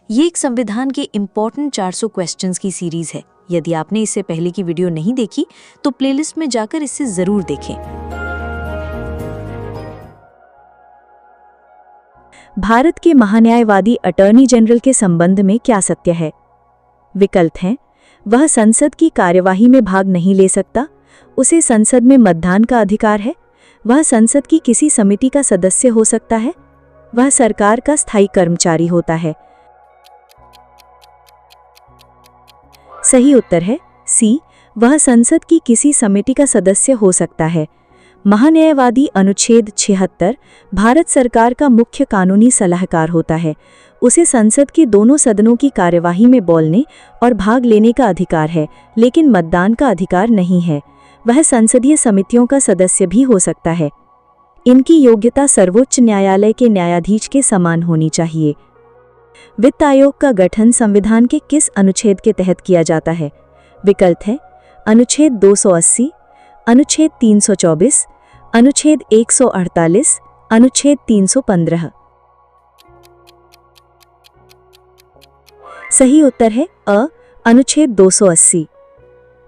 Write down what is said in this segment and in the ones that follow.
ये एक संविधान के इम्पोर्टेंट 400 क्वेश्चंस की सीरीज है। यदि आपने इससे पहले की वीडियो नहीं देखी तो प्लेलिस्ट में जाकर इसे जरूर देखें। भारत के महान्यायवादी अटॉर्नी जनरल के संबंध में क्या सत्य है? विकल्प हैं: वह संसद की कार्यवाही में भाग नहीं ले सकता, उसे संसद में मतदान का अधिकार है, वह संसद की किसी समिति का सदस्य हो सकता है, वह सरकार का स्थायी कर्मचारी होता है। सही उत्तर है सी, वह संसद की किसी समिति का सदस्य हो सकता है। महान्यायवादी अनुच्छेद 76 भारत सरकार का मुख्य कानूनी सलाहकार होता है। उसे संसद के दोनों सदनों की कार्यवाही में बोलने और भाग लेने का अधिकार है, लेकिन मतदान का अधिकार नहीं है। वह संसदीय समितियों का सदस्य भी हो सकता है। इनकी योग्यता सर्वोच्च न्यायालय के न्यायाधीश के समान होनी चाहिए। वित्त आयोग का गठन संविधान के किस अनुच्छेद के तहत किया जाता है? विकल्प है: अनुच्छेद 280, अनुच्छेद 324, अनुच्छेद 148, अनुच्छेद 315। सही उत्तर है अ, अनुच्छेद 280।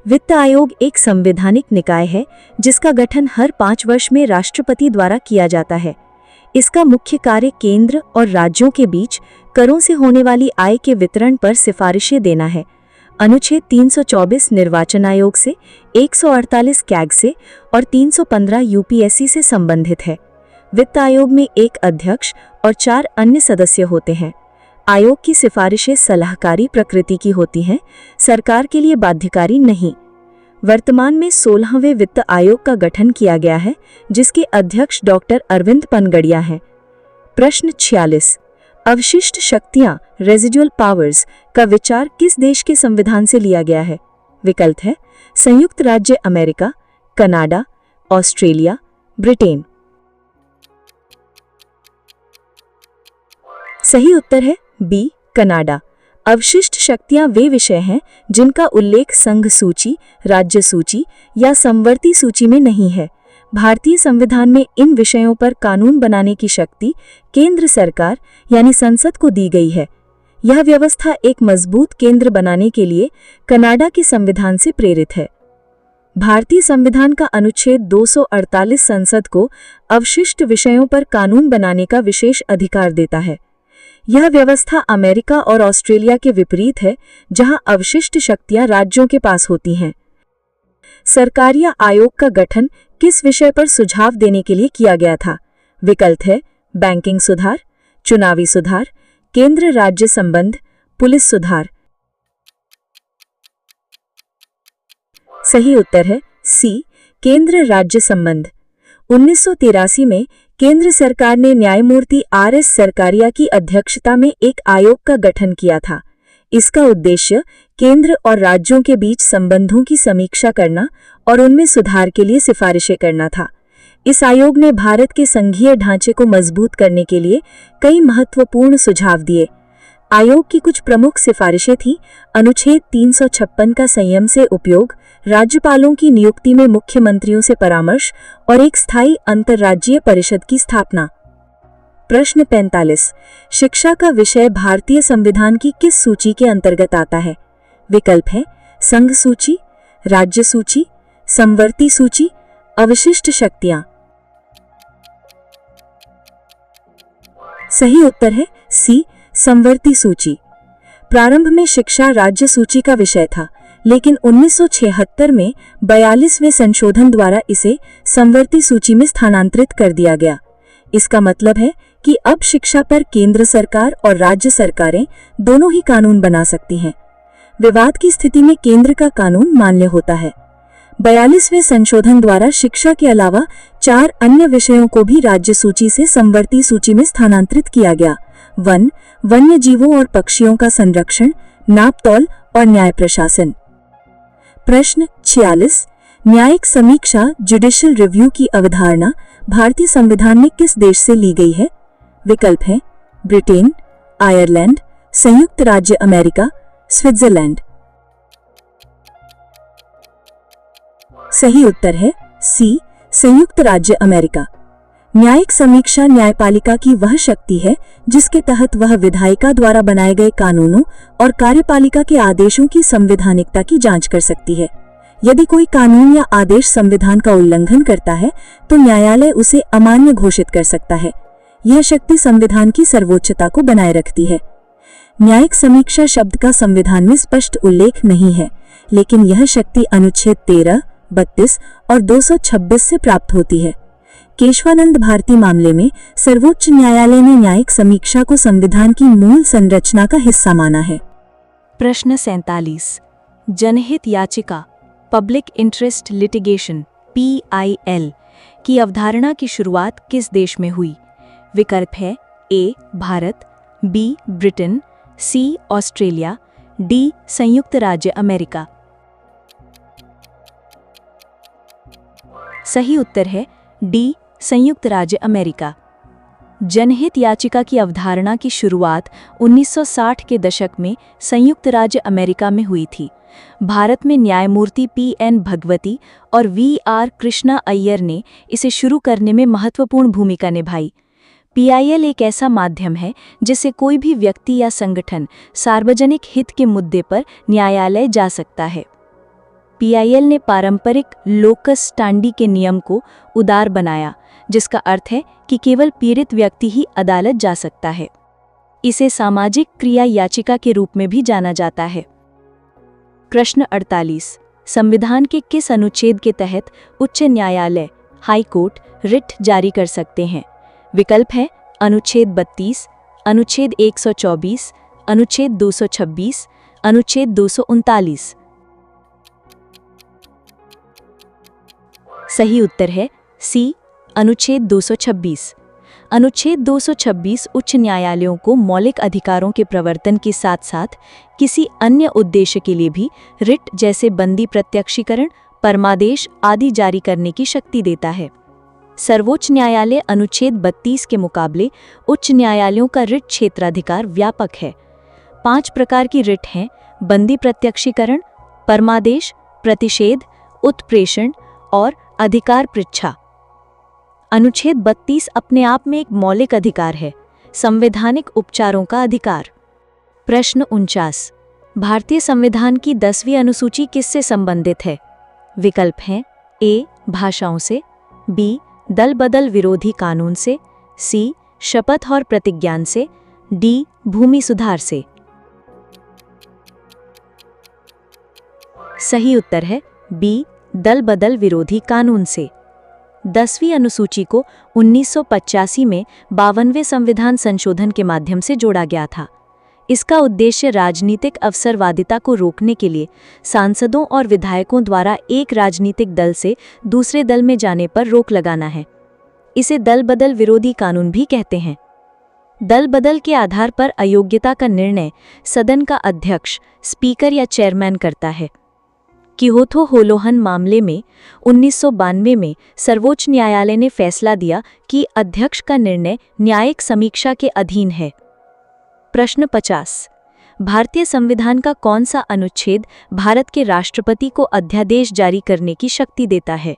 वित्त आयोग एक संवैधानिक निकाय है जिसका गठन हर 5 वर्ष में राष्ट्रपति द्वारा किया जाता है। इसका मुख्य कार्य केंद्र और राज्यों के बीच करों से होने वाली आय के वितरण पर सिफारिशें देना है। अनुच्छेद 324 निर्वाचन आयोग से, 148 कैग से और 315 यूपीएससी से संबंधित है। वित्त आयोग में एक अध्यक्ष और 4 अन्य सदस्य होते हैं। आयोग की सिफारिशें सलाहकारी प्रकृति की होती हैं, सरकार के लिए बाध्यकारी नहीं। वर्तमान में 16वें वित्त आयोग का गठन किया गया है, जिसके अध्यक्ष डॉक्टर अरविंद पनगड़िया हैं। प्रश्न 46, अवशिष्ट शक्तियां रेजिडुअल पावर्स का विचार किस देश के संविधान से लिया गया है? विकल्प है: संयुक्त राज्य अमेरिका, कनाडा, ऑस्ट्रेलिया, ब्रिटेन। सही उत्तर है बी, कनाडा। अवशिष्ट शक्तियां वे विषय हैं जिनका उल्लेख संघ सूची, राज्य सूची या समवर्ती सूची में नहीं है। भारतीय संविधान में इन विषयों पर कानून बनाने की शक्ति केंद्र सरकार यानी संसद को दी गई है। यह व्यवस्था एक मजबूत केंद्र बनाने के लिए कनाडा के संविधान से प्रेरित है। भारतीय संविधान का अनुच्छेद 248 संसद को अवशिष्ट विषयों पर कानून बनाने का विशेष अधिकार देता है। यह व्यवस्था अमेरिका और ऑस्ट्रेलिया के विपरीत है, जहां अवशिष्ट शक्तियां राज्यों के पास होती हैं। सरकार या आयोग का गठन किस विषय पर सुझाव देने के लिए किया गया था? विकल्प है: बैंकिंग सुधार, चुनावी सुधार, केंद्र राज्य संबंध, पुलिस सुधार। सही उत्तर है सी, केंद्र राज्य संबंध। 1983 में केंद्र सरकार ने न्यायमूर्ति आर.एस. सरकारिया की अध्यक्षता में एक आयोग का गठन किया था। इसका उद्देश्य केंद्र और राज्यों के बीच संबंधों की समीक्षा करना और उनमें सुधार के लिए सिफारिशें करना था। इस आयोग ने भारत के संघीय ढांचे को मजबूत करने के लिए कई महत्वपूर्ण सुझाव दिए। आयोग की कुछ प्रमुख सिफारिशें थीं: अनुच्छेद 356 का संयम से उपयोग, राज्यपालों की नियुक्ति में मुख्यमंत्रियों से परामर्श और एक स्थायी अंतर्राज्यीय परिषद की स्थापना। प्रश्न 45, शिक्षा का विषय भारतीय संविधान की किस सूची के अंतर्गत आता है? विकल्प है: संघ सूची, राज्य सूची, समवर्ती सूची, अवशिष्ट शक्तियां। सही उत्तर है सी, समवर्ती सूची। प्रारंभ में शिक्षा राज्य सूची का विषय था, लेकिन 1976 में 42वें संशोधन द्वारा इसे समवर्ती सूची में स्थानांतरित कर दिया गया। इसका मतलब है कि अब शिक्षा पर केंद्र सरकार और राज्य सरकारें दोनों ही कानून बना सकती हैं। विवाद की स्थिति में केंद्र का कानून मान्य होता है। 42वें संशोधन द्वारा शिक्षा के अलावा 4 अन्य विषयों को भी राज्य सूची से समवर्ती सूची में स्थानांतरित किया गया: वन, वन्य जीवों और पक्षियों का संरक्षण, नापतौल और न्याय प्रशासन। प्रश्न 46, न्यायिक समीक्षा जुडिशियल रिव्यू की अवधारणा भारतीय संविधान में किस देश से ली गई है? विकल्प है: ब्रिटेन, आयरलैंड, संयुक्त राज्य अमेरिका, स्विट्जरलैंड। सही उत्तर है सी, संयुक्त राज्य अमेरिका। न्यायिक समीक्षा न्यायपालिका की वह शक्ति है जिसके तहत वह विधायिका द्वारा बनाए गए कानूनों और कार्यपालिका के आदेशों की संवैधानिकता की जांच कर सकती है। यदि कोई कानून या आदेश संविधान का उल्लंघन करता है तो न्यायालय उसे अमान्य घोषित कर सकता है। यह शक्ति संविधान की सर्वोच्चता को बनाए रखती है। न्यायिक समीक्षा शब्द का संविधान में स्पष्ट उल्लेख नहीं है, लेकिन यह शक्ति अनुच्छेद 13, 32 और 226 से प्राप्त होती है। केशवानंद भारती मामले में सर्वोच्च न्यायालय ने न्यायिक समीक्षा को संविधान की मूल संरचना का हिस्सा माना है। प्रश्न 47। जनहित याचिका पब्लिक इंटरेस्ट लिटिगेशन PIL की अवधारणा की शुरुआत किस देश में हुई? विकल्प है A Bharat, B Britain, C Australia, D संयुक्त राज्य अमेरिका। सही उत्तर है D संयुक्त राज्य अमेरिका। जनहित याचिका की अवधारणा की शुरुआत 1960 के दशक में संयुक्त राज्य अमेरिका में हुई थी। भारत में न्यायमूर्ति PN भगवती और VR कृष्णा अय्यर ने इसे शुरू करने में महत्वपूर्ण भूमिका निभाई। PIL एक ऐसा माध्यम है जिससे कोई भी व्यक्ति या संगठन सार्वजनिक हित के मुद्दे पर न्यायालय जा सकता है। PIL ने पारंपरिक लोकस स्टैंडी के नियम को उदार बनाया, जिसका अर्थ है कि केवल पीड़ित व्यक्ति ही अदालत जा सकता है। इसे सामाजिक क्रिया याचिका के रूप में भी जाना जाता है। प्रश्न 48। संविधान के किस अनुच्छेद के तहत उच्च न्यायालय हाई कोर्ट रिट जारी कर सकते हैं? विकल्प है अनुच्छेद 32, अनुच्छेद 124, अनुच्छेद 226, अनुच्छेद 239। सही उत्तर है C अनुच्छेद 226। अनुच्छेद 226 उच्च न्यायालयों को मौलिक अधिकारों के प्रवर्तन के साथ साथ किसी अन्य उद्देश्य के लिए भी रिट जैसे बंदी प्रत्यक्षीकरण, परमादेश आदि जारी करने की शक्ति देता है। सर्वोच्च न्यायालय अनुच्छेद 32 के मुकाबले उच्च न्यायालयों का रिट क्षेत्राधिकार व्यापक है। 5 प्रकार की रिट हैं: बंदी प्रत्यक्षीकरण, परमादेश, प्रतिषेध, उत्प्रेषण और अधिकार पृच्छा। अनुच्छेद 32 अपने आप में एक मौलिक अधिकार है, संवैधानिक उपचारों का अधिकार। प्रश्न 49। भारतीय संविधान की 10वीं अनुसूची किससे संबंधित है? विकल्प हैं A भाषाओं से, B दल बदल विरोधी कानून से, C शपथ और प्रतिज्ञान से, D भूमि सुधार से। सही उत्तर है B दल बदल विरोधी कानून से। 10वीं अनुसूची को 1985 में 52वें संविधान संशोधन के माध्यम से जोड़ा गया था। इसका उद्देश्य राजनीतिक अवसरवादिता को रोकने के लिए सांसदों और विधायकों द्वारा एक राजनीतिक दल से दूसरे दल में जाने पर रोक लगाना है। इसे दल बदल विरोधी कानून भी कहते हैं। दल बदल के आधार पर अयोग्यता का निर्णय सदन का अध्यक्ष, स्पीकर या चेयरमैन करता है। किहोथो होलोहन मामले में 1992 में सर्वोच्च न्यायालय ने फैसला दिया कि अध्यक्ष का निर्णय न्यायिक समीक्षा के अधीन है। प्रश्न 50। भारतीय संविधान का कौन सा अनुच्छेद भारत के राष्ट्रपति को अध्यादेश जारी करने की शक्ति देता है?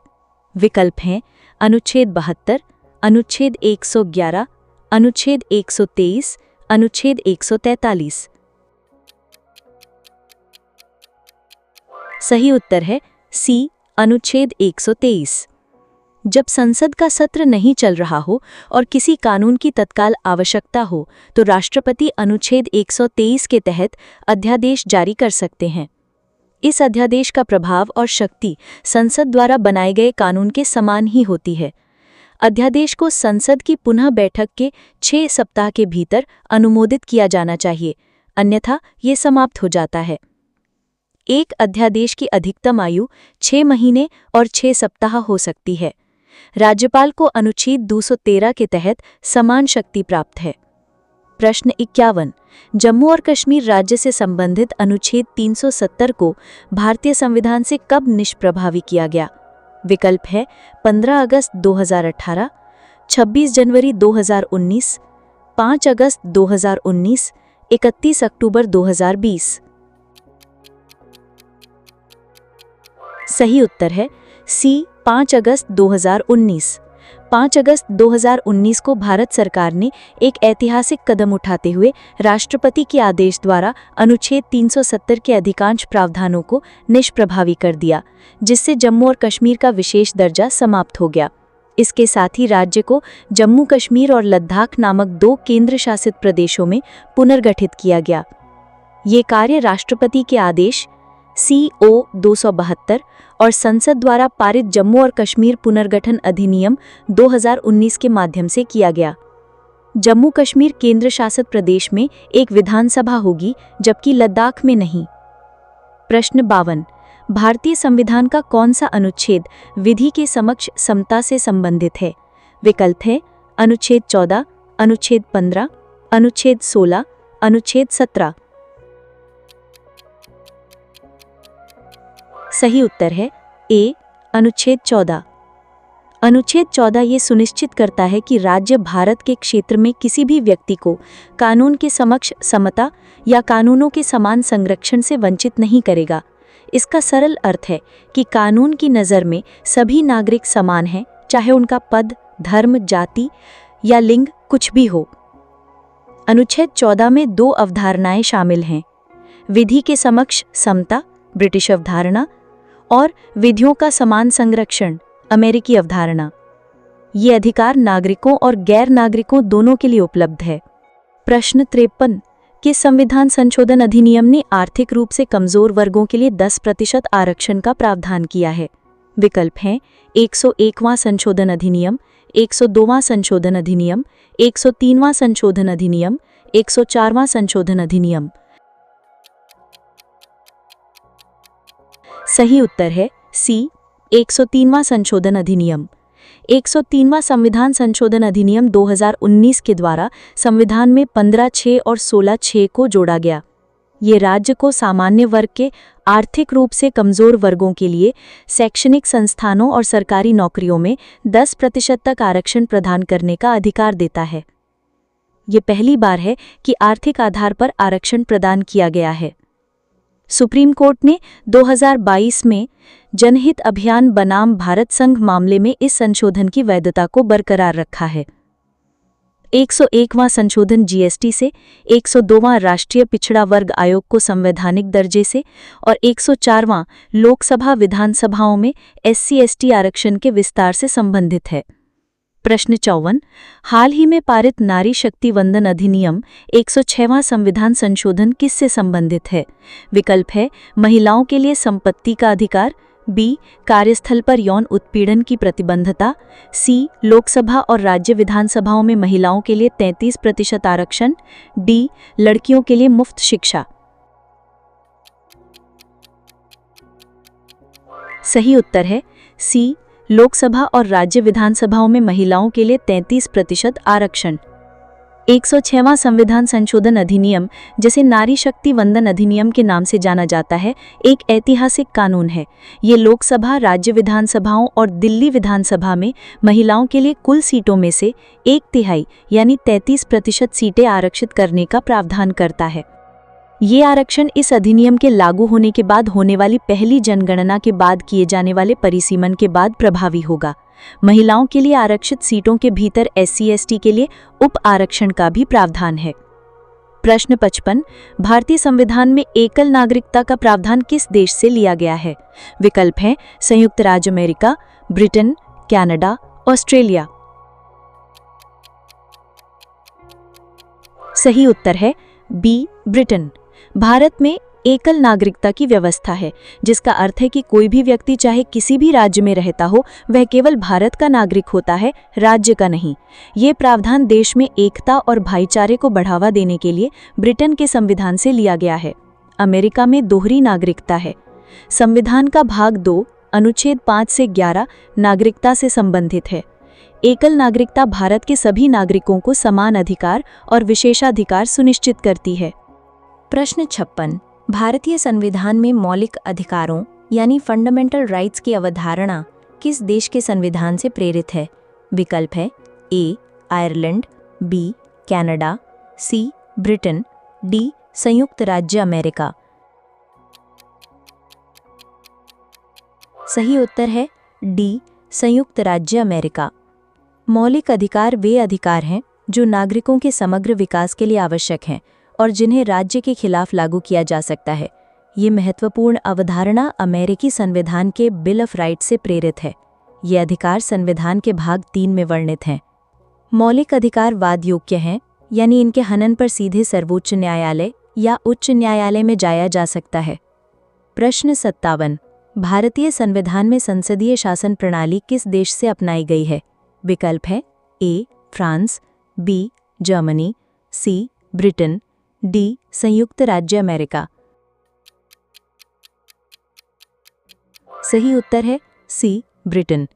विकल्प हैं अनुच्छेद 72, अनुच्छेद 111, अनुच्छेद 123, अनुच्छेद 143। सही उत्तर है C अनुच्छेद 123। जब संसद का सत्र नहीं चल रहा हो और किसी कानून की तत्काल आवश्यकता हो तो राष्ट्रपति अनुच्छेद 123 के तहत अध्यादेश जारी कर सकते हैं। इस अध्यादेश का प्रभाव और शक्ति संसद द्वारा बनाए गए कानून के समान ही होती है। अध्यादेश को संसद की पुनः बैठक के 6 सप्ताह के भीतर अनुमोदित किया जाना चाहिए, अन्यथा ये समाप्त हो जाता है। एक अध्यादेश की अधिकतम आयु 6 महीने और 6 सप्ताह हो सकती है। राज्यपाल को अनुच्छेद 213 के तहत समान शक्ति प्राप्त है। प्रश्न 51। जम्मू और कश्मीर राज्य से संबंधित अनुच्छेद 370 को भारतीय संविधान से कब निष्प्रभावी किया गया? विकल्प है 15 अगस्त 2018, 26 जनवरी 2019, 5 अगस्त 2019, 31 अक्टूबर 2020। सही उत्तर है C 5 अगस्त 2019। 5 अगस्त 2019 को भारत सरकार ने एक ऐतिहासिक कदम उठाते हुए राष्ट्रपति के आदेश द्वारा अनुच्छेद 370 के अधिकांश प्रावधानों को निष्प्रभावी कर दिया, जिससे जम्मू और कश्मीर का विशेष दर्जा समाप्त हो गया। इसके साथ ही राज्य को जम्मू कश्मीर और लद्दाख नामक 2 केंद्र शासित प्रदेशों में पुनर्गठित किया गया। ये कार्य राष्ट्रपति के आदेश CO 272 और संसद द्वारा पारित जम्मू और कश्मीर पुनर्गठन अधिनियम 2019 के माध्यम से किया गया। जम्मू कश्मीर केंद्र शासित प्रदेश में एक विधानसभा होगी, जबकि लद्दाख में नहीं। प्रश्न 52। भारतीय संविधान का कौन सा अनुच्छेद विधि के समक्ष समता से संबंधित है? विकल्प है अनुच्छेद 14, अनुच्छेद 15, अनुच्छेद 16, अनुच्छेद 17। सही उत्तर है ए, अनुच्छेद 14। अनुच्छेद 14 ये सुनिश्चित करता है कि राज्य भारत के क्षेत्र में किसी भी व्यक्ति को कानून के समक्ष समता या कानूनों के समान संरक्षण से वंचित नहीं करेगा। इसका सरल अर्थ है कि कानून की नज़र में सभी नागरिक समान हैं, चाहे उनका पद, धर्म, जाति या लिंग कुछ भी हो। अनुच्छेद 14 में 2 अवधारणाएं शामिल हैं: विधि के समक्ष समता, ब्रिटिश अवधारणा, और विधियों का समान संरक्षण, अमेरिकी अवधारणा। ये अधिकार नागरिकों और गैर नागरिकों दोनों के लिए उपलब्ध है। प्रश्न 53। किस संविधान संशोधन अधिनियम ने आर्थिक रूप से कमजोर वर्गों के लिए 10% आरक्षण का प्रावधान किया है? विकल्प हैं 101वां संशोधन अधिनियम, 102वां संशोधन अधिनियम, 103वां संशोधन अधिनियम, 104वां संशोधन अधिनियम। सही उत्तर है सी, 103वां संशोधन अधिनियम। 103वां संविधान संशोधन अधिनियम 2019 के द्वारा संविधान में 15(6) और 16(6) को जोड़ा गया। ये राज्य को सामान्य वर्ग के आर्थिक रूप से कमजोर वर्गों के लिए शैक्षणिक संस्थानों और सरकारी नौकरियों में 10% तक आरक्षण प्रदान करने का अधिकार देता है। ये पहली बार है कि आर्थिक आधार पर आरक्षण प्रदान किया गया है। सुप्रीम कोर्ट ने 2022 में जनहित अभियान बनाम भारत संघ मामले में इस संशोधन की वैधता को बरकरार रखा है। 101वां संशोधन जीएसटी से, 102वां राष्ट्रीय पिछड़ा वर्ग आयोग को संवैधानिक दर्जे से और 104वां लोकसभा विधानसभाओं में SC/ST आरक्षण के विस्तार से संबंधित है। प्रश्न 54। हाल ही में पारित नारी शक्ति वंदन अधिनियम 106वां संविधान संशोधन किससे संबंधित है? विकल्प है महिलाओं के लिए संपत्ति का अधिकार, बी कार्यस्थल पर यौन उत्पीड़न की प्रतिबंधता, सी लोकसभा और राज्य विधानसभाओं में महिलाओं के लिए 33% आरक्षण, डी लड़कियों के लिए मुफ्त शिक्षा। सही उत्तर है सी, लोकसभा और राज्य विधानसभाओं में महिलाओं के लिए 33% आरक्षण। 106वां संविधान संशोधन अधिनियम, जिसे नारी शक्ति वंदन अधिनियम के नाम से जाना जाता है, एक ऐतिहासिक कानून है। ये लोकसभा, राज्य विधानसभाओं और दिल्ली विधानसभा में महिलाओं के लिए कुल सीटों में से 1/3 यानी 33% सीटें आरक्षित करने का प्रावधान करता है। ये आरक्षण इस अधिनियम के लागू होने के बाद होने वाली पहली जनगणना के बाद किए जाने वाले परिसीमन के बाद प्रभावी होगा। महिलाओं के लिए आरक्षित सीटों के भीतर SC/ST के लिए उप आरक्षण का भी प्रावधान है। प्रश्न 55। भारतीय संविधान में एकल नागरिकता का प्रावधान किस देश से लिया गया है? विकल्प हैं संयुक्त राज्य अमेरिका, ब्रिटेन, कनाडा, ऑस्ट्रेलिया। सही उत्तर है बी ब्रिटेन। भारत में एकल नागरिकता की व्यवस्था है, जिसका अर्थ है कि कोई भी व्यक्ति चाहे किसी भी राज्य में रहता हो, वह केवल भारत का नागरिक होता है, राज्य का नहीं। ये प्रावधान देश में एकता और भाईचारे को बढ़ावा देने के लिए ब्रिटेन के संविधान से लिया गया है। अमेरिका में दोहरी नागरिकता है। संविधान का भाग 2 अनुच्छेद 5 से 11 नागरिकता से संबंधित है। एकल नागरिकता भारत के सभी नागरिकों को समान अधिकार और विशेषाधिकार सुनिश्चित करती है। प्रश्न 56। भारतीय संविधान में मौलिक अधिकारों यानी फंडामेंटल राइट्स की अवधारणा किस देश के संविधान से प्रेरित है? विकल्प है ए आयरलैंड, बी कनाडा, सी ब्रिटेन, डी संयुक्त राज्य अमेरिका। सही उत्तर है डी संयुक्त राज्य अमेरिका। मौलिक अधिकार वे अधिकार हैं जो नागरिकों के समग्र विकास के लिए आवश्यक हैं और जिन्हें राज्य के खिलाफ लागू किया जा सकता है। ये महत्वपूर्ण अवधारणा अमेरिकी संविधान के बिल ऑफ राइट्स से प्रेरित है। ये अधिकार संविधान के भाग 3 में वर्णित हैं। मौलिक अधिकार वाद योग्य हैं, यानी इनके हनन पर सीधे सर्वोच्च न्यायालय या उच्च न्यायालय में जाया जा सकता है। प्रश्न 57। भारतीय संविधान में संसदीय शासन प्रणाली किस देश से अपनाई गई है? विकल्प है A France, B Germany, C Britain, D संयुक्त राज्य अमेरिका। सही उत्तर है सी ब्रिटेन।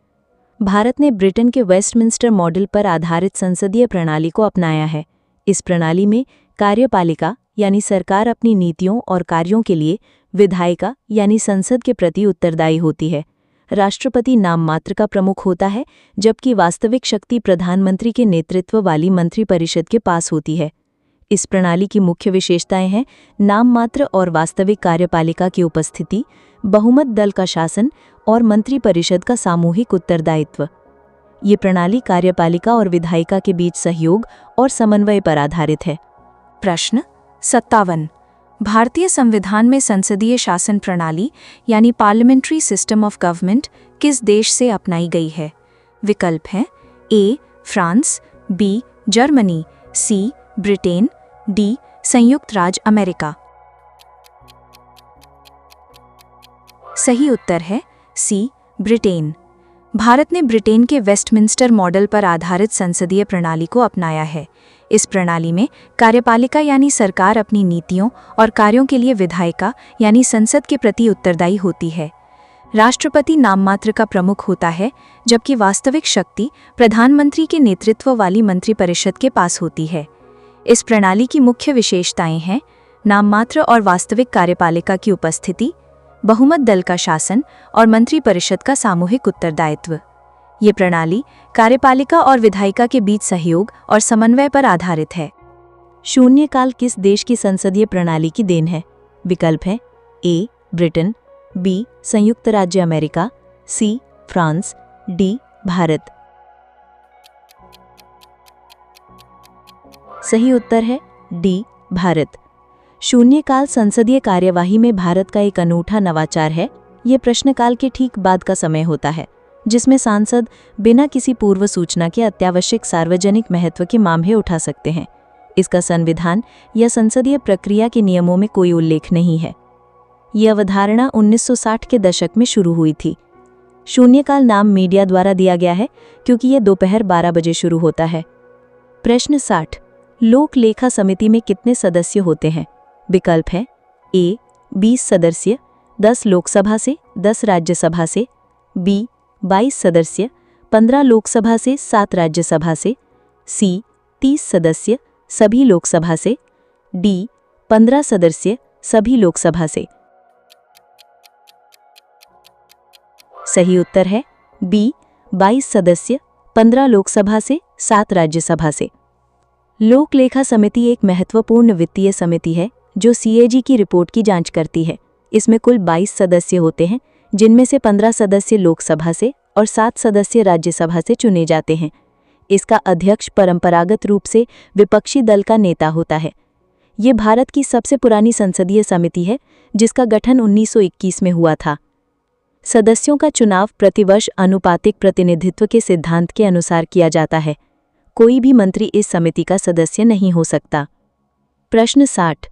भारत ने ब्रिटेन के वेस्टमिंस्टर मॉडल पर आधारित संसदीय प्रणाली को अपनाया है। इस प्रणाली में कार्यपालिका यानी सरकार अपनी नीतियों और कार्यों के लिए विधायिका यानी संसद के प्रति उत्तरदायी होती है। राष्ट्रपति नाममात्र का प्रमुख होता है, जबकि वास्तविक शक्ति प्रधानमंत्री के नेतृत्व वाली मंत्रिपरिषद के पास होती है। इस प्रणाली की मुख्य विशेषताएं हैं नाममात्र और वास्तविक कार्यपालिका की उपस्थिति, बहुमत दल का शासन और मंत्रिपरिषद का सामूहिक उत्तरदायित्व। ये प्रणाली कार्यपालिका और विधायिका के बीच सहयोग और समन्वय पर आधारित है। प्रश्न 57। भारतीय संविधान में संसदीय शासन प्रणाली यानी पार्लियामेंट्री सिस्टम ऑफ गवर्नमेंट किस देश से अपनाई गई है? विकल्प हैं A France, B Germany, C Britain, D संयुक्त राज्य अमेरिका। सही उत्तर है सी ब्रिटेन। भारत ने ब्रिटेन के वेस्टमिंस्टर मॉडल पर आधारित संसदीय प्रणाली को अपनाया है। इस प्रणाली में कार्यपालिका यानी सरकार अपनी नीतियों और कार्यों के लिए विधायिका यानी संसद के प्रति उत्तरदायी होती है। राष्ट्रपति नाममात्र का प्रमुख होता है, जबकि वास्तविक शक्ति प्रधानमंत्री के नेतृत्व वाली मंत्रिपरिषद के पास होती है। इस प्रणाली की मुख्य विशेषताएं हैं नाममात्र और वास्तविक कार्यपालिका की उपस्थिति, बहुमत दल का शासन और मंत्रिपरिषद का सामूहिक उत्तरदायित्व। ये प्रणाली कार्यपालिका और विधायिका के बीच सहयोग और समन्वय पर आधारित है। शून्यकाल किस देश की संसदीय प्रणाली की देन है? विकल्प है ए ब्रिटेन, बी संयुक्त राज्य America, C France, D Bharat. सही उत्तर है डी भारत। शून्यकाल संसदीय कार्यवाही में भारत का एक अनूठा नवाचार है। ये प्रश्नकाल के ठीक बाद का समय होता है, जिसमें सांसद बिना किसी पूर्व सूचना के अत्यावश्यक सार्वजनिक महत्व के मामले उठा सकते हैं। इसका संविधान या संसदीय प्रक्रिया के नियमों में कोई उल्लेख नहीं है। ये अवधारणा 1960 के दशक में शुरू हुई थी। शून्यकाल नाम मीडिया द्वारा दिया गया है क्योंकि ये दोपहर 12 बजे शुरू होता है। प्रश्न 60। लोक लेखा समिति में कितने सदस्य होते हैं? विकल्प है ए 20 सदस्य, 10 लोकसभा से, 10 राज्यसभा से, बी 22 सदस्य, 15 लोकसभा से, 7 राज्यसभा से, सी 30 सदस्य, सभी लोकसभा से, डी 15 सदस्य, सभी लोकसभा से। सही उत्तर है बी 22 सदस्य, 15 लोकसभा से, 7 राज्यसभा से। लोक लेखा समिति एक महत्वपूर्ण वित्तीय समिति है जो सीएजी की रिपोर्ट की जांच करती है। इसमें कुल 22 सदस्य होते हैं, जिनमें से 15 सदस्य लोकसभा से और 7 सदस्य राज्यसभा से चुने जाते हैं। इसका अध्यक्ष परंपरागत रूप से विपक्षी दल का नेता होता है। ये भारत की सबसे पुरानी संसदीय समिति है, जिसका गठन 1921 में हुआ था। सदस्यों का चुनाव प्रतिवर्ष अनुपातिक प्रतिनिधित्व के सिद्धांत के अनुसार किया जाता है। कोई भी मंत्री इस समिति का सदस्य नहीं हो सकता। प्रश्न 60।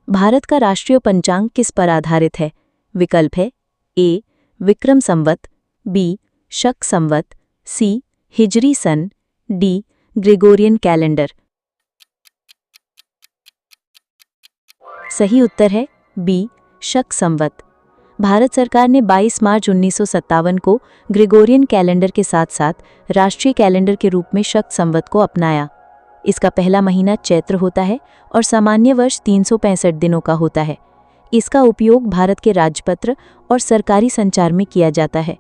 भारत का राष्ट्रीय पंचांग किस पर आधारित है? विकल्प है ए विक्रम संवत, बी शक संवत, सी हिजरी सन, डी ग्रेगोरियन कैलेंडर। सही उत्तर है बी शक संवत। भारत सरकार ने 22 मार्च 1957 को ग्रेगोरियन कैलेंडर के साथ साथ राष्ट्रीय कैलेंडर के रूप में शक संवत को अपनाया। इसका पहला महीना चैत्र होता है और सामान्य वर्ष 365 दिनों का होता है। इसका उपयोग भारत के राजपत्र और सरकारी संचार में किया जाता है।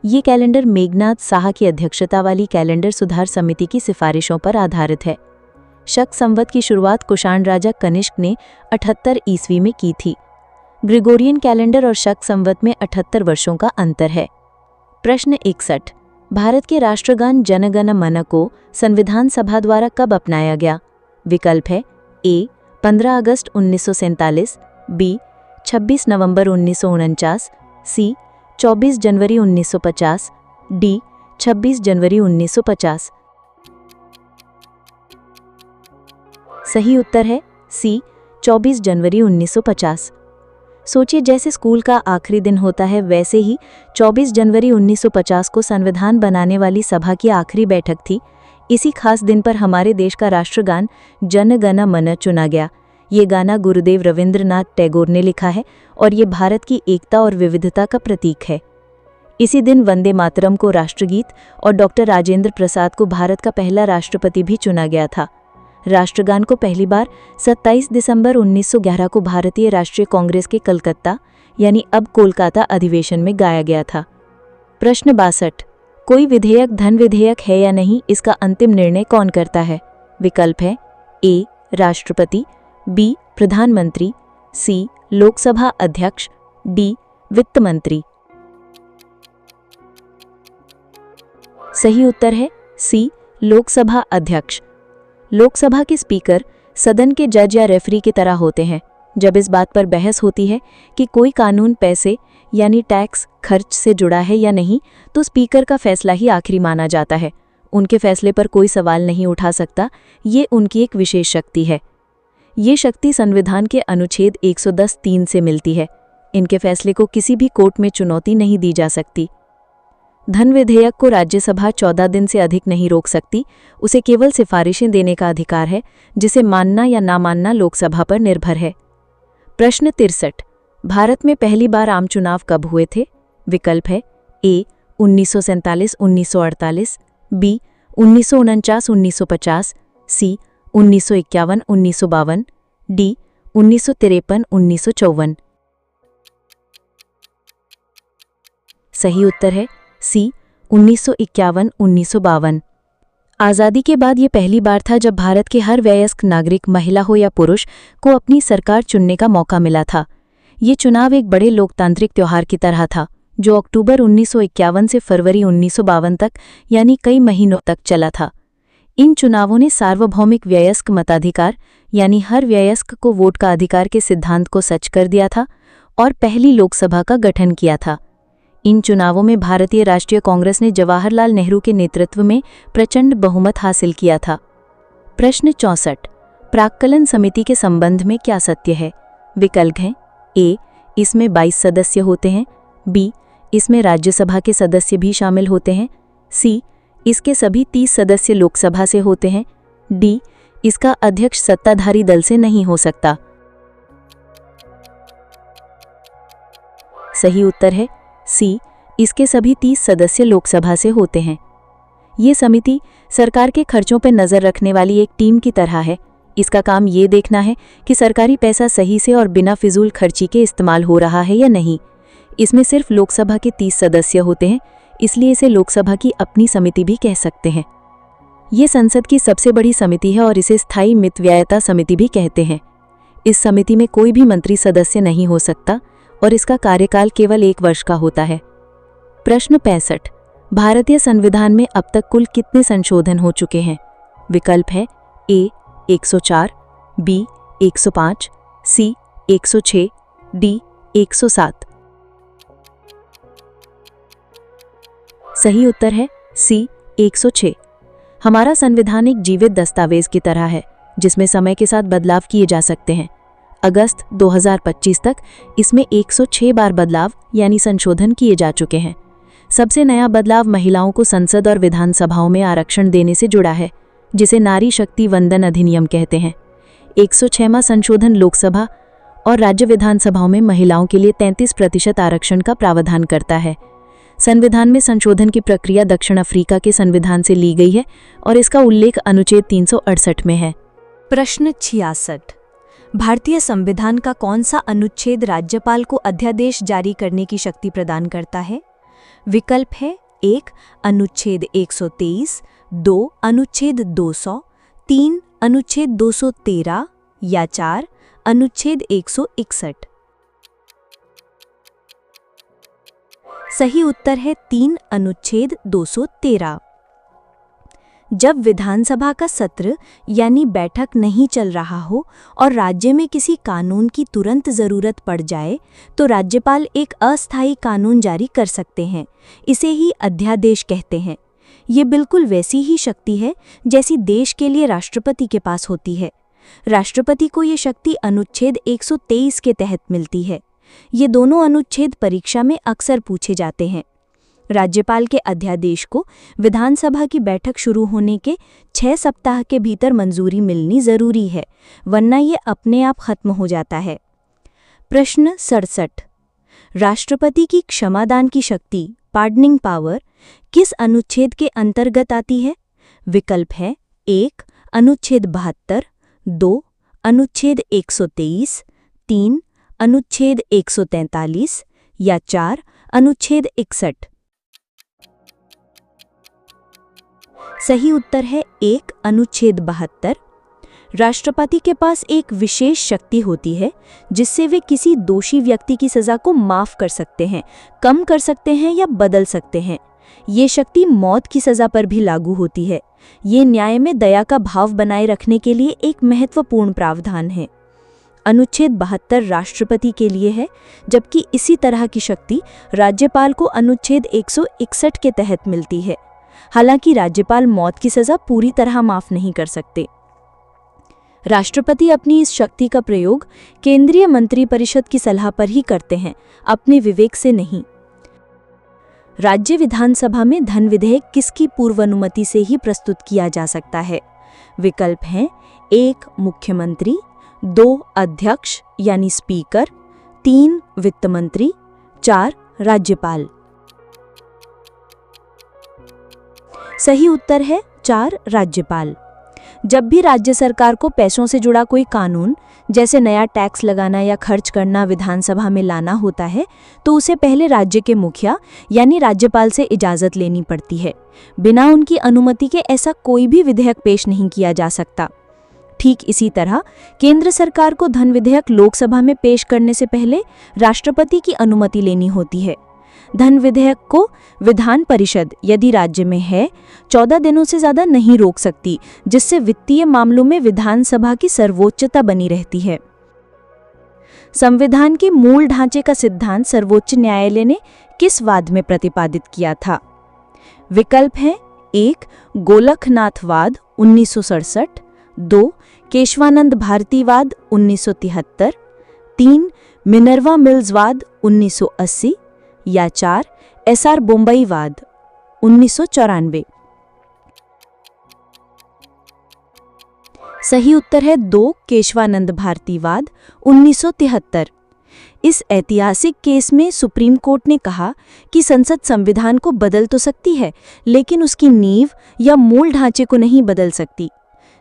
ये कैलेंडर मेघनाथ साहा की अध्यक्षता वाली कैलेंडर सुधार समिति की सिफारिशों पर आधारित है। शक संवत की शुरुआत कुषाण राजा कनिष्क ने 78 ईस्वी में की थी। ग्रेगोरियन कैलेंडर और शक संवत में 78 वर्षों का अंतर है। प्रश्न 61। भारत के राष्ट्रगान जन गण मन को संविधान सभा द्वारा कब अपनाया गया? विकल्प है ए 15 अगस्त 1947, बी 26 नवंबर 1949, सी 24 जनवरी 1950, डी 26 जनवरी 1950। सही उत्तर है सी 24 जनवरी 1950। सोचिए, जैसे स्कूल का आखिरी दिन होता है वैसे ही 24 जनवरी 1950 को संविधान बनाने वाली सभा की आखिरी बैठक थी। इसी खास दिन पर हमारे देश का राष्ट्रगान जन गण मन चुना गया। ये गाना गुरुदेव रविंद्रनाथ टैगोर ने लिखा है और ये भारत की एकता और विविधता का प्रतीक है। इसी दिन वंदे मातरम को राष्ट्रगीत और डॉक्टर राजेंद्र प्रसाद को भारत का पहला राष्ट्रपति भी चुना गया था। राष्ट्रगान को पहली बार 27 दिसंबर 1911 को भारतीय राष्ट्रीय कांग्रेस के कलकत्ता यानी अब कोलकाता अधिवेशन में गाया गया था। प्रश्न 62। कोई विधेयक धन विधेयक है या नहीं, इसका अंतिम निर्णय कौन करता है? विकल्प है ए राष्ट्रपति, बी प्रधानमंत्री, सी लोकसभा अध्यक्ष, डी वित्त मंत्री। सही उत्तर है सी लोकसभा अध्यक्ष। लोकसभा के स्पीकर सदन के जज या रेफरी की तरह होते हैं। जब इस बात पर बहस होती है कि कोई कानून पैसे यानी टैक्स खर्च से जुड़ा है या नहीं, तो स्पीकर का फैसला ही आखिरी माना जाता है। उनके फैसले पर कोई सवाल नहीं उठा सकता। ये उनकी एक विशेष शक्ति है। ये शक्ति संविधान के अनुच्छेद 110(3) से मिलती है। इनके फैसले को किसी भी कोर्ट में चुनौती नहीं दी जा सकती। धन विधेयक को राज्यसभा 14 दिन से अधिक नहीं रोक सकती। उसे केवल सिफारिशें देने का अधिकार है, जिसे मानना या ना मानना लोकसभा पर निर्भर है। प्रश्न 63। भारत में पहली बार आम चुनाव कब हुए थे? विकल्प है ए 1947-1948, बी 1949-1950, सी 1951-1952, डी 1953-1954। सही उत्तर है सी 1951-1952। आज़ादी के बाद ये पहली बार था जब भारत के हर वयस्क नागरिक, महिला हो या पुरुष, को अपनी सरकार चुनने का मौका मिला था। ये चुनाव एक बड़े लोकतांत्रिक त्योहार की तरह था, जो अक्टूबर 1951 से फरवरी 1952 तक यानी कई महीनों तक चला था। इन चुनावों ने सार्वभौमिक वयस्क मताधिकार यानी हर वयस्क को वोट का अधिकार के सिद्धांत को सच कर दिया था और पहली लोकसभा का गठन किया था। इन चुनावों में भारतीय राष्ट्रीय कांग्रेस ने जवाहरलाल नेहरू के नेतृत्व में प्रचंड बहुमत हासिल किया था। प्रश्न 64। प्राक्कलन समिति के संबंध में क्या सत्य है? विकल्प हैं ए इसमें 22 सदस्य होते हैं, बी इसमें राज्यसभा के सदस्य भी शामिल होते हैं, सी इसके सभी 30 सदस्य लोकसभा से होते हैं, डी इसका अध्यक्ष सत्ताधारी दल से नहीं हो सकता। सही उत्तर है सी इसके सभी 30 सदस्य लोकसभा से होते हैं। ये समिति सरकार के खर्चों पर नज़र रखने वाली एक टीम की तरह है। इसका काम ये देखना है कि सरकारी पैसा सही से और बिना फिजूल खर्ची के इस्तेमाल हो रहा है या नहीं। इसमें सिर्फ लोकसभा के 30 सदस्य होते हैं, इसलिए इसे लोकसभा की अपनी समिति भी कह सकते हैं। ये संसद की सबसे बड़ी समिति है और इसे स्थायी मितव्ययता समिति भी कहते हैं। इस समिति में कोई भी मंत्री सदस्य नहीं हो सकता और इसका कार्यकाल केवल 1 वर्ष का होता है। प्रश्न 65। भारतीय संविधान में अब तक कुल कितने संशोधन हो चुके हैं? विकल्प है ए 104, बी 105, सी 106, डी 107। सही उत्तर है सी 106। हमारा संविधान एक जीवित दस्तावेज की तरह है, जिसमें समय के साथ बदलाव किए जा सकते हैं। अगस्त 2025 तक इसमें 106 बार बदलाव यानी संशोधन किए जा चुके हैं। सबसे नया बदलाव महिलाओं को संसद और विधानसभाओं में आरक्षण देने से जुड़ा है, जिसे नारी शक्ति वंदन अधिनियम कहते हैं। 106वां संशोधन लोकसभा और राज्य विधानसभाओं में महिलाओं के लिए 33% आरक्षण का प्रावधान करता है। संविधान में संशोधन की प्रक्रिया दक्षिण अफ्रीका के संविधान से ली गई है और इसका उल्लेख अनुच्छेद 368 में है। प्रश्न 66। भारतीय संविधान का कौन सा अनुच्छेद राज्यपाल को अध्यादेश जारी करने की शक्ति प्रदान करता है? विकल्प है 1 अनुच्छेद 123, 2 अनुच्छेद 200, 3 अनुच्छेद 213 या 4 अनुच्छेद 161। सही उत्तर है 3 अनुच्छेद 213। जब विधानसभा का सत्र यानी बैठक नहीं चल रहा हो और राज्य में किसी कानून की तुरंत जरूरत पड़ जाए तो राज्यपाल एक अस्थायी कानून जारी कर सकते हैं। इसे ही अध्यादेश कहते हैं। ये बिल्कुल वैसी ही शक्ति है जैसी देश के लिए राष्ट्रपति के पास होती है। राष्ट्रपति को ये शक्ति अनुच्छेद 123 के तहत मिलती है। ये दोनों अनुच्छेद परीक्षा में अक्सर पूछे जाते हैं। राज्यपाल के अध्यादेश को विधानसभा की बैठक शुरू होने के 6 सप्ताह के भीतर मंजूरी मिलनी जरूरी है, वरना ये अपने आप खत्म हो जाता है। प्रश्न 67। राष्ट्रपति की क्षमादान की शक्ति पार्डनिंग पावर किस अनुच्छेद के अंतर्गत आती है? विकल्प है 1 अनुच्छेद 72, 2 अनुच्छेद 123, 3 अनुच्छेद 143 या 4 अनुच्छेद 61। सही उत्तर है 1 अनुच्छेद 72। राष्ट्रपति के पास एक विशेष शक्ति होती है जिससे वे किसी दोषी व्यक्ति की सजा को माफ कर सकते हैं, कम कर सकते हैं या बदल सकते हैं। ये शक्ति मौत की सजा पर भी लागू होती है। ये न्याय में दया का भाव बनाए रखने के लिए एक महत्वपूर्ण प्रावधान है। अनुच्छेद 72 राष्ट्रपति के लिए है, जबकि इसी तरह की शक्ति राज्यपाल को अनुच्छेद 161 के तहत मिलती है। हालांकि राज्यपाल मौत की सजा पूरी तरह माफ नहीं कर सकते। राष्ट्रपति अपनी इस शक्ति का प्रयोग केंद्रीय मंत्रिपरिषद की सलाह पर ही करते हैं, अपने विवेक से नहीं। राज्य विधानसभा में धन विधेयक किसकी पूर्व अनुमति से ही प्रस्तुत किया जा सकता है? विकल्प हैं 1 मुख्यमंत्री, 2 अध्यक्ष यानी स्पीकर, 3 वित्त मंत्री, 4 राज्यपाल। सही उत्तर है 4 राज्यपाल। जब भी राज्य सरकार को पैसों से जुड़ा कोई कानून जैसे नया टैक्स लगाना या खर्च करना विधानसभा में लाना होता है तो उसे पहले राज्य के मुखिया यानी राज्यपाल से इजाजत लेनी पड़ती है। बिना उनकी अनुमति के ऐसा कोई भी विधेयक पेश नहीं किया जा सकता। ठीक इसी तरह केंद्र सरकार को धन विधेयक लोकसभा में पेश करने से पहले राष्ट्रपति की अनुमति लेनी होती है। धन विधेयक को विधान परिषद यदि राज्य में है 14 दिनों से ज्यादा नहीं रोक सकती, जिससे वित्तीय मामलों में विधानसभा की सर्वोच्चता बनी रहती है। संविधान के मूल ढांचे का सिद्धांत सर्वोच्च न्यायालय ने किस वाद में प्रतिपादित किया था? विकल्प हैं 1 गोलखनाथवाद 1967, 2 केशवानंद भारतीवाद 1973, 3 मिनर्वा मिल्सवाद 1980 या 4 एसआर बोम्बईवाद 1994। सही उत्तर है 2 केशवानंद भारतीवाद 1973। इस ऐतिहासिक केस में सुप्रीम कोर्ट ने कहा कि संसद संविधान को बदल तो सकती है, लेकिन उसकी नींव या मूल ढांचे को नहीं बदल सकती।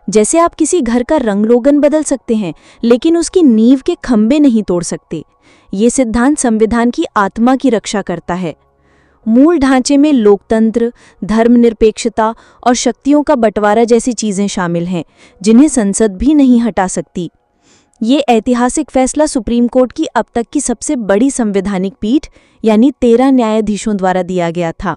जैसे आप किसी घर का रंग रोगन बदल सकते हैं, लेकिन उसकी नींव के खंभे नहीं तोड़ सकते। ये सिद्धांत संविधान की आत्मा की रक्षा करता है। मूल ढांचे में लोकतंत्र, धर्मनिरपेक्षता और शक्तियों का बंटवारा जैसी चीजें शामिल हैं, जिन्हें संसद भी नहीं हटा सकती। ये ऐतिहासिक फैसला सुप्रीम कोर्ट की अब तक की सबसे बड़ी संवैधानिक पीठ यानी 13 न्यायाधीशों द्वारा दिया गया था।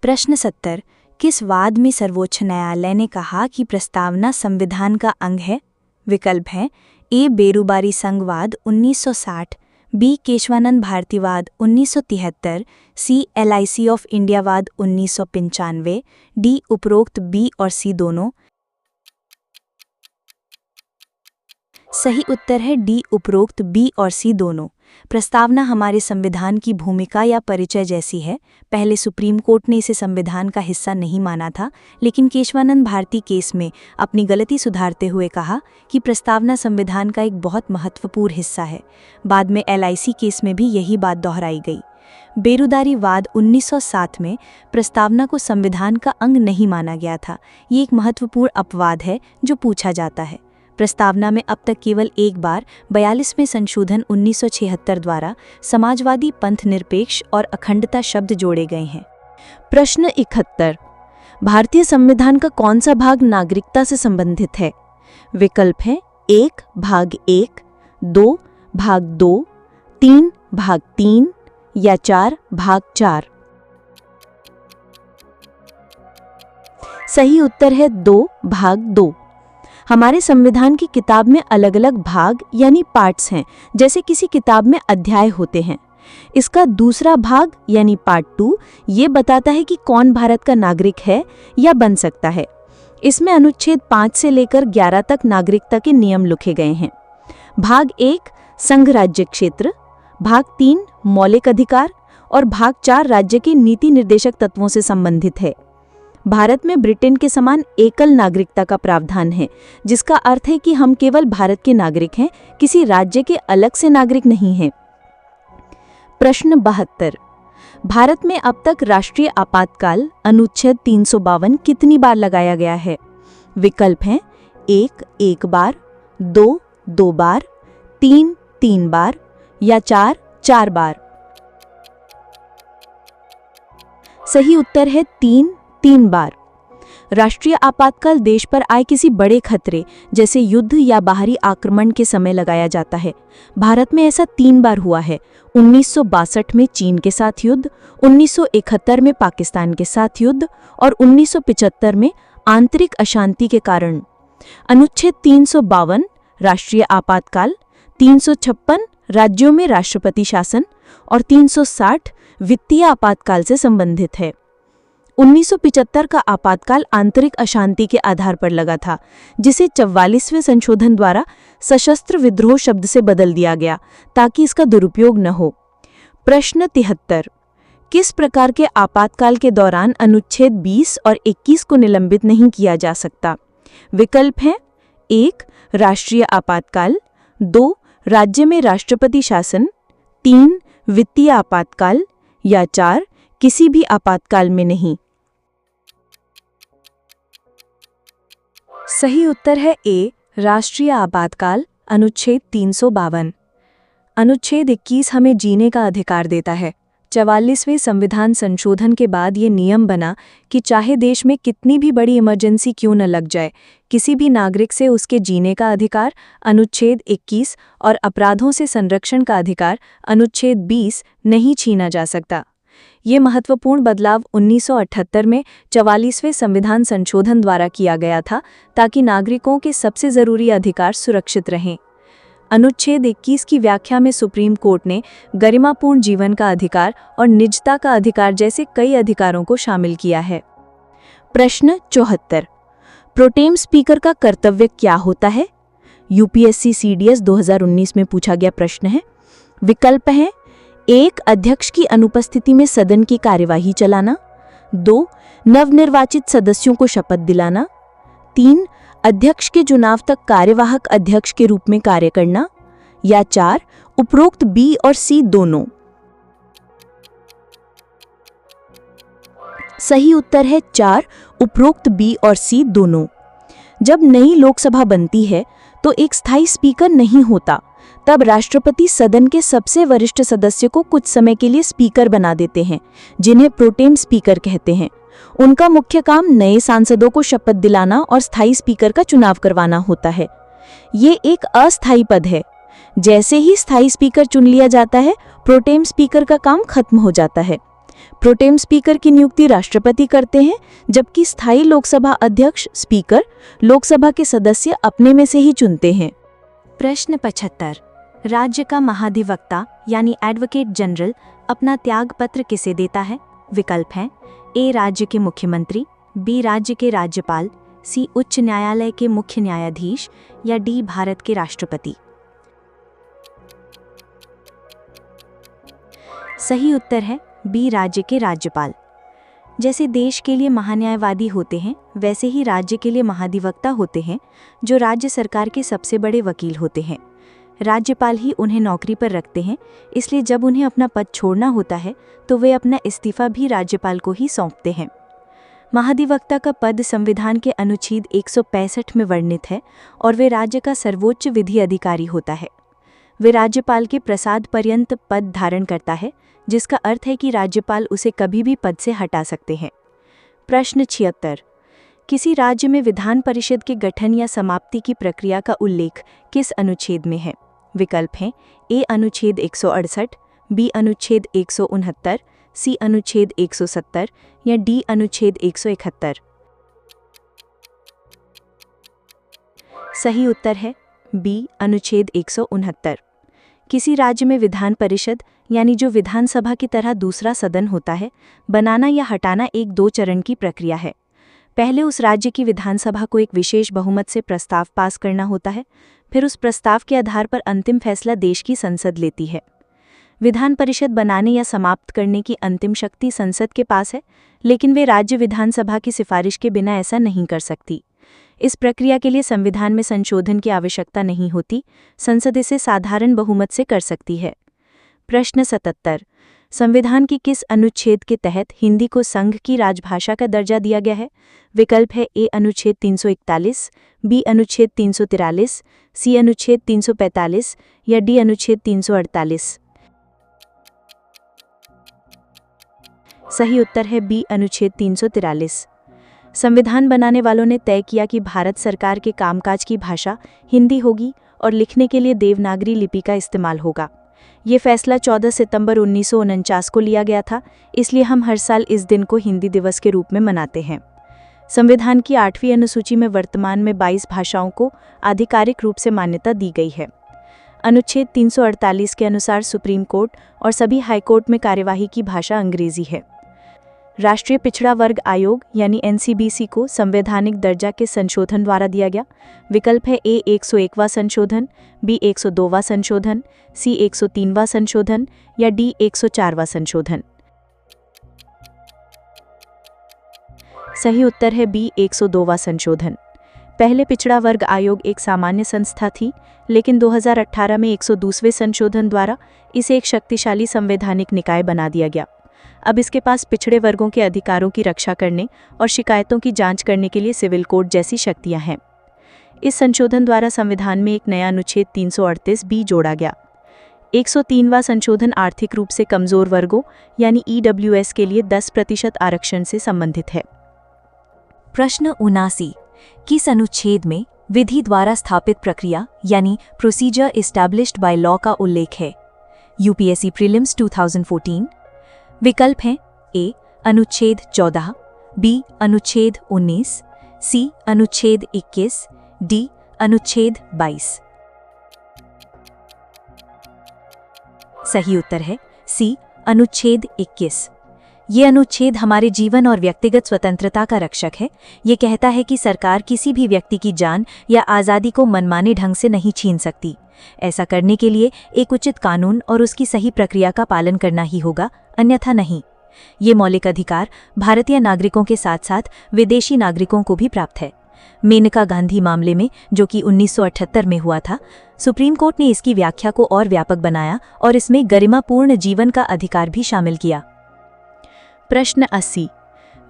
प्रश्न 70। किस वाद में सर्वोच्च न्यायालय ने कहा कि प्रस्तावना संविधान का अंग है? विकल्प हैं ए बेरुबारी संघवाद 1960, बी केशवानंद भारतीवाद 1973, सी LIC ऑफ इंडियावाद 1995, डी उपरोक्त बी और सी दोनों। सही उत्तर है डी उपरोक्त बी और सी दोनों। प्रस्तावना हमारे संविधान की भूमिका या परिचय जैसी है। पहले सुप्रीम कोर्ट ने इसे संविधान का हिस्सा नहीं माना था, लेकिन केशवानंद भारती केस में अपनी गलती सुधारते हुए कहा कि प्रस्तावना संविधान का एक बहुत महत्वपूर्ण हिस्सा है। बाद में LIC केस में भी यही बात दोहराई गई। बेरुदारी वाद 1907 में प्रस्तावना को संविधान का अंग नहीं माना गया था। ये एक महत्वपूर्ण अपवाद है जो पूछा जाता है। प्रस्तावना में अब तक केवल एक बार 42वें संशोधन 1976 द्वारा समाजवादी, पंथ निरपेक्ष और अखंडता शब्द जोड़े गए हैं। प्रश्न 71। भारतीय संविधान का कौन सा भाग नागरिकता से संबंधित है? विकल्प हैं 1 भाग 1, 2 भाग 2, 3 भाग 3 या 4 भाग 4? सही उत्तर है 2 भाग 2। हमारे संविधान की किताब में अलग अलग भाग यानी पार्ट्स हैं, जैसे किसी किताब में अध्याय होते हैं। इसका दूसरा भाग यानी पार्ट 2 ये बताता है कि कौन भारत का नागरिक है या बन सकता है। इसमें अनुच्छेद 5 से लेकर 11 तक नागरिकता के नियम लिखे गए हैं। भाग 1 संघ राज्य क्षेत्र, भाग 3 मौलिक अधिकार और भाग 4 राज्य के नीति निर्देशक तत्वों से संबंधित है। भारत में ब्रिटेन के समान एकल नागरिकता का प्रावधान है, जिसका अर्थ है कि हम केवल भारत के नागरिक हैं, किसी राज्य के अलग से नागरिक नहीं हैं। प्रश्न 72। भारत में अब तक राष्ट्रीय आपातकाल अनुच्छेद 352 कितनी बार लगाया गया है? विकल्प हैं 1 1 बार, 2 2 बार, 3 3 बार या 4 4 बार। सही उत्तर है 3 बार। राष्ट्रीय आपातकाल देश पर आए किसी बड़े खतरे जैसे युद्ध या बाहरी आक्रमण के समय लगाया जाता है। भारत में ऐसा 3 बार हुआ है। 1962 में चीन के साथ युद्ध, 1971 में पाकिस्तान के साथ युद्ध और 1975 में आंतरिक अशांति के कारण। अनुच्छेद 352 राष्ट्रीय आपातकाल, 356 राज्यों में राष्ट्रपति शासन और 360 वित्तीय आपातकाल से संबंधित है। 1975 का आपातकाल आंतरिक अशांति के आधार पर लगा था, जिसे 44वें संशोधन द्वारा सशस्त्र विद्रोह शब्द से बदल दिया गया ताकि इसका दुरुपयोग न हो। प्रश्न 73। किस प्रकार के आपातकाल के दौरान अनुच्छेद 20 और 21 को निलंबित नहीं किया जा सकता? विकल्प हैं 1 राष्ट्रीय आपातकाल, 2 राज्य में राष्ट्रपति शासन, 3 वित्तीय आपातकाल या 4 किसी भी आपातकाल में नहीं। सही उत्तर है ए राष्ट्रीय आपातकाल अनुच्छेद 352। अनुच्छेद 21 हमें जीने का अधिकार देता है। 44वें संविधान संशोधन के बाद ये नियम बना कि चाहे देश में कितनी भी बड़ी इमरजेंसी क्यों न लग जाए, किसी भी नागरिक से उसके जीने का अधिकार अनुच्छेद 21 और अपराधों से संरक्षण का अधिकार अनुच्छेद 20 नहीं छीना जा सकता। ये महत्वपूर्ण बदलाव 1978 में 44वें संविधान संशोधन द्वारा किया गया था ताकि नागरिकों के सबसे जरूरी अधिकार सुरक्षित रहें। अनुच्छेद 21 की व्याख्या में सुप्रीम कोर्ट ने गरिमापूर्ण जीवन का अधिकार और निजता का अधिकार जैसे कई अधिकारों को शामिल किया है। प्रश्न 74। प्रोटेम स्पीकर का कर्तव्य क्या होता है? यूपीएससी सीडीएस 2019 में पूछा गया प्रश्न है। विकल्प हैं 1 अध्यक्ष की अनुपस्थिति में सदन की कार्यवाही चलाना, 2 नवनिर्वाचित सदस्यों को शपथ दिलाना, 3 अध्यक्ष के चुनाव तक कार्यवाहक अध्यक्ष के रूप में कार्य करना या 4 उपरोक्त बी और सी दोनों। सही उत्तर है 4 उपरोक्त बी और सी दोनों। जब नई लोकसभा बनती है तो एक स्थायी स्पीकर नहीं होता, तब राष्ट्रपति सदन के सबसे वरिष्ठ सदस्य को कुछ समय के लिए स्पीकर बना देते हैं, जिन्हें प्रोटेम स्पीकर कहते हैं। उनका मुख्य काम नए सांसदों को शपथ दिलाना और स्थायी स्पीकर का चुनाव करवाना होता है। ये एक अस्थायी पद है। जैसे ही स्थायी स्पीकर चुन लिया जाता है, प्रोटेम स्पीकर का काम खत्म हो जाता है। प्रोटेम स्पीकर की नियुक्ति राष्ट्रपति करते हैं, जबकि स्थायी लोकसभा अध्यक्ष स्पीकर लोकसभा के सदस्य अपने में से ही चुनते हैं। प्रश्न 75। राज्य का महाधिवक्ता यानी एडवोकेट जनरल अपना त्याग पत्र किसे देता है? विकल्प हैं ए राज्य के मुख्यमंत्री, बी राज्य के राज्यपाल, सी उच्च न्यायालय के मुख्य न्यायाधीश या डी भारत के राष्ट्रपति। सही उत्तर है बी राज्य के राज्यपाल। जैसे देश के लिए महान्यायवादी होते हैं, वैसे ही राज्य के लिए महाधिवक्ता होते हैं, जो राज्य सरकार के सबसे बड़े वकील होते हैं। राज्यपाल ही उन्हें नौकरी पर रखते हैं, इसलिए जब उन्हें अपना पद छोड़ना होता है तो वे अपना इस्तीफा भी राज्यपाल को ही सौंपते हैं। महाधिवक्ता का पद संविधान के अनुच्छेद 165 में वर्णित है और वे राज्य का सर्वोच्च विधि अधिकारी होता है। वे राज्यपाल के प्रसाद पर्यंत पद धारण करता है, जिसका अर्थ है कि राज्यपाल उसे कभी भी पद से हटा सकते हैं। प्रश्न 76। किसी राज्य में विधान परिषद के गठन या समाप्ति की प्रक्रिया का उल्लेख किस अनुच्छेद में है? विकल्प हैं ए अनुच्छेद 168, बी अनुच्छेद 169, सी अनुच्छेद 170 या डी अनुच्छेद 171? सही उत्तर है बी अनुच्छेद 169। किसी राज्य में विधान परिषद यानी जो विधानसभा की तरह दूसरा सदन होता है, बनाना या हटाना एक 2 चरण की प्रक्रिया है। पहले उस राज्य की विधानसभा को एक विशेष बहुमत से प्रस्ताव पास करना होता है, फिर उस प्रस्ताव के आधार पर अंतिम फैसला देश की संसद लेती है। विधान परिषद बनाने या समाप्त करने की अंतिम शक्ति संसद के पास है, लेकिन वे राज्य विधानसभा की सिफारिश के बिना ऐसा नहीं कर सकती। इस प्रक्रिया के लिए संविधान में संशोधन की आवश्यकता नहीं होती, संसद इसे साधारण बहुमत से कर सकती है। प्रश्न 77। संविधान की किस अनुच्छेद के तहत हिंदी को संघ की राजभाषा का दर्जा दिया गया है? विकल्प है ए अनुच्छेद 341, बी अनुच्छेद 343, सी अनुच्छेद 345 या डी अनुच्छेद 348? सही उत्तर है बी अनुच्छेद 343। संविधान बनाने वालों ने तय किया कि भारत सरकार के कामकाज की भाषा हिंदी होगी और लिखने के लिए देवनागरी लिपि का इस्तेमाल होगा। ये फैसला 14 सितंबर 1949 को लिया गया था, इसलिए हम हर साल इस दिन को हिंदी दिवस के रूप में मनाते हैं। संविधान की 8वीं अनुसूची में वर्तमान में 22 भाषाओं को आधिकारिक रूप से मान्यता दी गई है। अनुच्छेद 348 के अनुसार सुप्रीम कोर्ट और सभी हाईकोर्ट में कार्यवाही की भाषा अंग्रेजी है। राष्ट्रीय पिछड़ा वर्ग आयोग यानी एनसीबीसी को संवैधानिक दर्जा के संशोधन द्वारा दिया गया। विकल्प है ए 101वां संशोधन, बी 102वां संशोधन, सी 103वां संशोधन या डी 104वां संशोधन? सही उत्तर है बी 102वां संशोधन। पहले पिछड़ा वर्ग आयोग एक सामान्य संस्था थी, लेकिन 2018 में 102वें संशोधन द्वारा इसे एक शक्तिशाली संवैधानिक निकाय बना दिया गया। अब इसके पास पिछड़े वर्गों के अधिकारों की रक्षा करने और शिकायतों की जांच करने के लिए सिविल कोर्ट जैसी शक्तियां हैं। इस संशोधन द्वारा संविधान में एक नया अनुच्छेद 338 बी जोड़ा गया। 103वां संशोधन आर्थिक रूप से कमजोर वर्गों यानी ईडब्ल्यूएस के लिए 10% आरक्षण से संबंधित है। प्रश्न 79। किस अनुच्छेद में विधि द्वारा स्थापित प्रक्रिया यानी प्रोसीजर एस्टैब्लिश्ड बाय लॉ का उल्लेख है? UPSC prelims 2014। विकल्प हैं ए अनुच्छेद 14, बी अनुच्छेद 19, सी अनुच्छेद 21, डी अनुच्छेद 22? सही उत्तर है सी अनुच्छेद 21। ये अनुच्छेद हमारे जीवन और व्यक्तिगत स्वतंत्रता का रक्षक है। ये कहता है कि सरकार किसी भी व्यक्ति की जान या आज़ादी को मनमाने ढंग से नहीं छीन सकती। ऐसा करने के लिए एक उचित कानून और उसकी सही प्रक्रिया का पालन करना ही होगा, अन्यथा नहीं। ये मौलिक अधिकार भारतीय नागरिकों के साथ साथ विदेशी नागरिकों को भी प्राप्त है। मेनका गांधी मामले में, जो कि 1978 में हुआ था, सुप्रीम कोर्ट ने इसकी व्याख्या को और व्यापक बनाया और इसमें गरिमापूर्ण जीवन का अधिकार भी शामिल किया। प्रश्न 80।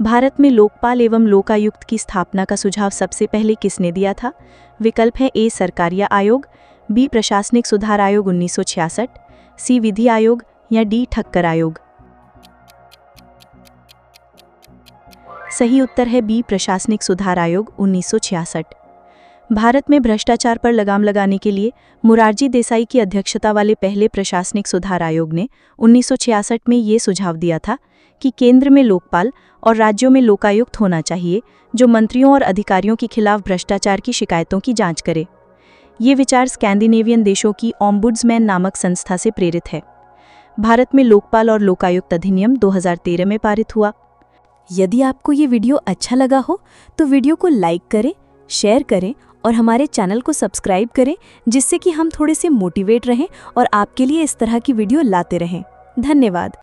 भारत में लोकपाल एवं लोकायुक्त की स्थापना का सुझाव सबसे पहले किसने दिया था? विकल्प है ए सरकारिया आयोग, बी प्रशासनिक सुधार आयोग 1966, सी विधि आयोग या डी ठक्कर आयोग? सही उत्तर है बी प्रशासनिक सुधार आयोग 1966। भारत में भ्रष्टाचार पर लगाम लगाने के लिए मोरारजी देसाई की अध्यक्षता वाले पहले प्रशासनिक सुधार आयोग ने 1966 में ये सुझाव दिया था कि केंद्र में लोकपाल और राज्यों में लोकायुक्त होना चाहिए, जो मंत्रियों और अधिकारियों के खिलाफ भ्रष्टाचार की शिकायतों की जांच करे। ये विचार स्कैंडिनेवियन देशों की ओम्बुड्समैन नामक संस्था से प्रेरित है। भारत में लोकपाल और लोकायुक्त अधिनियम 2013 में पारित हुआ। यदि आपको ये वीडियो अच्छा लगा हो तो वीडियो को लाइक करें, शेयर करें और हमारे चैनल को सब्सक्राइब करें, जिससे कि हम थोड़े से मोटिवेट रहें और आपके लिए इस तरह की वीडियो लाते रहें। धन्यवाद।